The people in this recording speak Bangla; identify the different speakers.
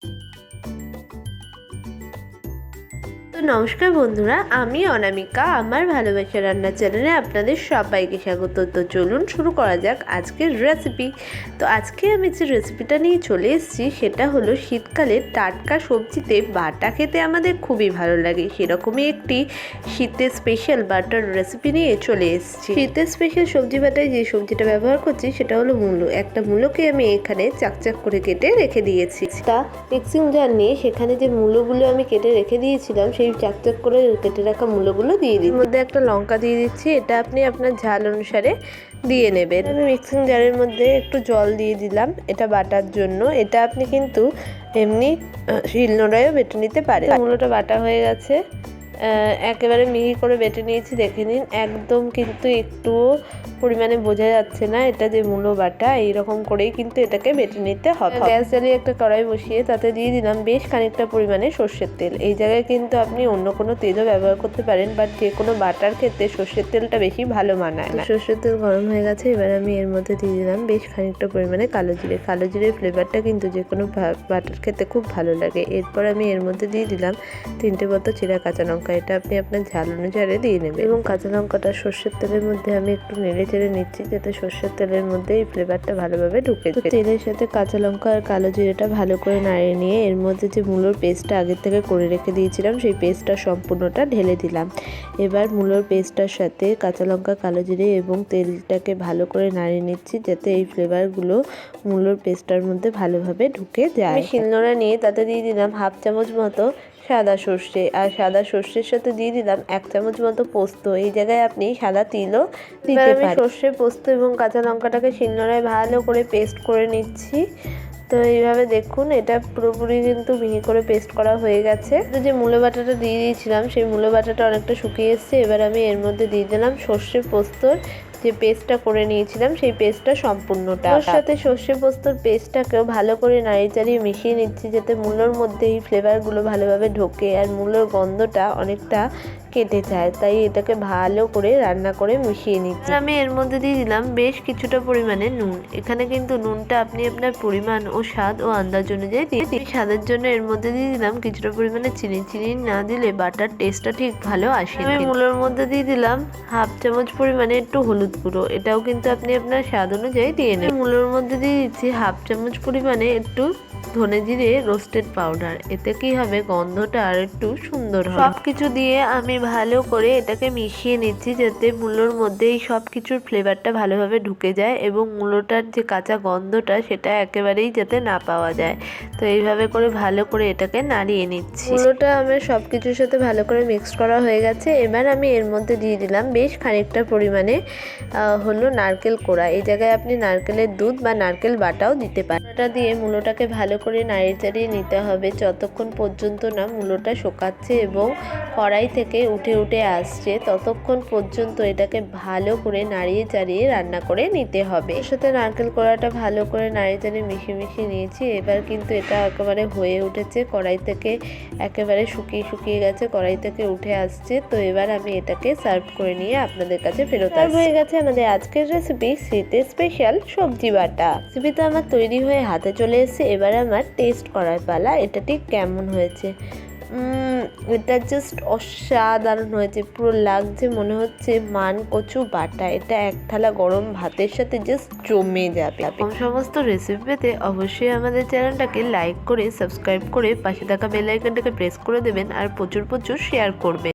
Speaker 1: তো নমস্কার বন্ধুরা, আমি অনামিকা। আমার ভালোবাসা রান্না চ্যানেলে আপনাদের সবাইকে স্বাগত। তো চলুন শুরু করা যাক আজকের রেসিপি। তো আজকে আমি যে রেসিপিটা নিয়ে চলে এসেছি সেটা হলো শীতকালে টাটকা সবজিতে বাটা খেতে আমাদের খুবই ভালো লাগে, সেরকমই একটি শীতের স্পেশাল বাটার রেসিপি নিয়ে চলে এসেছি। শীতের স্পেশাল সবজি বাটায় যে সবজিটা ব্যবহার করছি সেটা হলো মূলো। একটা মূলোকে আমি এখানে চাকচাক করে কেটে রেখে দিয়েছি। তা মিক্সিং জার নিয়ে সেখানে যে মূলোগুলো আমি কেটে রেখে দিয়েছিলাম সেই চাকচাক করে কেটে রাখা মূলোগুলো দিয়ে দিই। এর মধ্যে একটা লঙ্কা দিয়ে দিচ্ছি, এটা আপনি আপনার ঝাল অনুসারে দিয়ে নেবেন। আমি মিক্সিং জারের মধ্যে একটু জল দিয়ে দিলাম এটা বাটার জন্য। এটা আপনি কিন্তু এমনি শিলনোড়ায়ও বেটে নিতে পারেন। মূলোটা বাটা হয়ে গেছে, একেবারে মিহি করে বেটে নিয়েছি, দেখে নিন। একদম কিন্তু একটুও পরিমাণে বোঝা যাচ্ছে না এটা যে মূলো বাটা। এইরকম করেই কিন্তু এটাকে বেটে নিতে হবে। গ্যাস জ্বালিয়ে একটা কড়াই বসিয়ে তাতে দিয়ে দিলাম বেশ খানিকটা পরিমাণে সর্ষের তেল। এই জায়গায় কিন্তু আপনি অন্য কোনো তেলও ব্যবহার করতে পারেন, বাট যে কোনো বাটার ক্ষেত্রে সর্ষের তেলটা বেশি ভালো মানায় না। সর্ষের তেল গরম হয়ে গেছে, এবার আমি এর মধ্যে দিয়ে দিলাম বেশ খানিকটা পরিমাণে কালো জিরে। কালো জিরের ফ্লেভারটা কিন্তু যে কোনো বাটার খেতে খুব ভালো লাগে। এরপর আমি এর মধ্যে দিয়ে দিলাম 3টে মতো চিরা কাঁচা লঙ্কা। এটা আপনি আপনার ঝাল অনুসারে দিয়ে নেবেন এবং কাঁচা লঙ্কাটা সর্ষের তেলের মধ্যে আমি একটু নেড়ে চেড়ে নিচ্ছি যাতে সর্ষের তেলের মধ্যে এই ফ্লেভারটা ভালোভাবে ঢুকে যায়। তেলের সাথে কাঁচা লঙ্কা আর কালো জিরেটা ভালো করে নাড়িয়ে নিয়ে এর মধ্যে যে মূলোর পেস্টটা আগের থেকে করে রেখে দিয়েছিলাম সেই পেস্টটা সম্পূর্ণটা ঢেলে দিলাম। এবার মূলোর পেস্টটার সাথে কাঁচা লঙ্কা, কালো জিরে এবং তেলটাকে ভালো করে নাড়িয়ে নিচ্ছি যাতে এই ফ্লেভারগুলো মূলোর পেস্টটার মধ্যে ভালোভাবে ঢুকে যায়। আমি শিলনোড়া নিয়ে তাতে দিয়ে দিলাম 1/2 চামচ মতো সাদা সর্ষে, আর সাদা সর্ষের সাথে দিয়ে দিলাম 1 চামচ মতো পোস্ত। এই জায়গায় আপনি সাদা তিলও দিতে পারেন। সর্ষে, পোস্ত এবং কাঁচা লঙ্কাটাকে শিলনোড়ায় ভালো করে পেস্ট করে নিচ্ছি। তো এইভাবে দেখুন এটা পুরোপুরি কিন্তু মিহি করে পেস্ট করা হয়ে গেছে। যে মূলো বাটাটা দিয়ে দিয়েছিলাম সেই মূলো বাটাটা অনেকটা শুকিয়ে এসছে। এবার আমি এর মধ্যে দিয়ে দিলাম সর্ষে পোস্তর যে পেস্টটা করে নিয়েছিলাম সেই পেস্টটা সম্পূর্ণটা। ওর সাথে সর্ষে পোস্তর পেস্টটাকেও ভালো করে নাড়িয়ে চাড়িয়ে মিশিয়ে নিচ্ছি যাতে মূলোর মধ্যে এই ফ্লেভারগুলো ভালোভাবে ঢোকে আর মূলোর গন্ধটা অনেকটা কেটে যায়। তাই এটাকে ভালো করে রান্না করে মিশিয়ে নিচ্ছি। আমি এর মধ্যে দিয়ে দিলাম বেশ কিছুটা পরিমাণে নুন। এখানে কিন্তু নুনটা আপনি আপনার পরিমাণ ও স্বাদ ও আন্দাজ অনুযায়ী দিয়ে দিন। স্বাদের জন্য এর মধ্যে দিয়ে দিলাম কিছুটা পরিমাণে চিনি। চিনি না দিলে বাটার টেস্টটা ঠিক ভালো আসে। আমি মূলোর মধ্যে দিয়ে দিলাম 1/2 চামচ পরিমাণে একটু হলুদ গুঁড়ো। এটাও কিন্তু আপনি আপনার স্বাদ অনুযায়ী দিয়ে নেবেন। মূলোর মধ্যে দিয়ে দিচ্ছি 1/2 চামচ পরিমাণে একটু ধনে জিরে রোস্টেড পাউডার। এতে কি হবে, গন্ধটা আর একটু সুন্দর হবে। সবকিছু দিয়ে আমি ভালো করে এটাকে মিশিয়ে নিচ্ছি যাতে মূলোর মধ্যে এই সব কিছুর ফ্লেভারটা ভালোভাবে ঢুকে যায় এবং মূলোটার যে কাঁচা গন্ধটা সেটা একেবারেই যাতে না পাওয়া যায়। তো এইভাবে করে ভালো করে এটাকে নাড়িয়ে নিচ্ছি। মূলোটা আমার সব কিছুর সাথে ভালো করে মিক্স করা হয়ে গেছে। এবার আমি এর মধ্যে দিয়ে দিলাম বেশ খানিকটা পরিমাণে হলো নারকেল কোড়া। এই জায়গায় আপনি নারকেলের দুধ বা নারকেল বাটাও দিতে পারেন। এটা দিয়ে মূলোটাকে ভালো করে নাড়িয়ে চাড়িয়ে নিতে হবে যতক্ষণ পর্যন্ত না মূলোটা শোকাচ্ছে এবং কড়াই থেকে উঠে উঠে আসছে, ততক্ষণ পর্যন্ত এটাকে ভালো করে নাড়িয়ে চাড়িয়ে রান্না করে নিতে হবে। এর সাথে নারকেল কোড়াটা ভালো করে নাড়িয়ে চাড়িয়ে মিশিয়ে নিয়েছি। এবার কিন্তু এটা একেবারে হয়ে উঠেছে, কড়াই থেকে একেবারে শুকিয়ে গেছে, কড়াই থেকে উঠে আসছে। তো এবার আমি এটাকে সার্ভ করে নিয়ে আপনাদের কাছে ফেরত আসছি। হয়ে গেছে আমাদের আজকের রেসিপি শীতের স্পেশাল সবজি বাটা। রেসিপি তো আমার তৈরি হয়ে হাতে চলে এসেছে, এবার আমার টেস্ট করার পালা। এটা ঠিক কেমন হয়েছে? এটা জাস্ট অসাধারণ হয়েছে। পুরো লাগছে মনে হচ্ছে মান কচু বাটা। এটা এক থালা গরম ভাতের সাথে জাস্ট জমে যাবে। সমস্ত রেসিপি পেতে অবশ্যই আমাদের চ্যানেলটাকে লাইক করে সাবস্ক্রাইব করে পাশে থাকা বেল আইকনটাকে প্রেস করে দেবেন আর প্রচুর শেয়ার করবেন।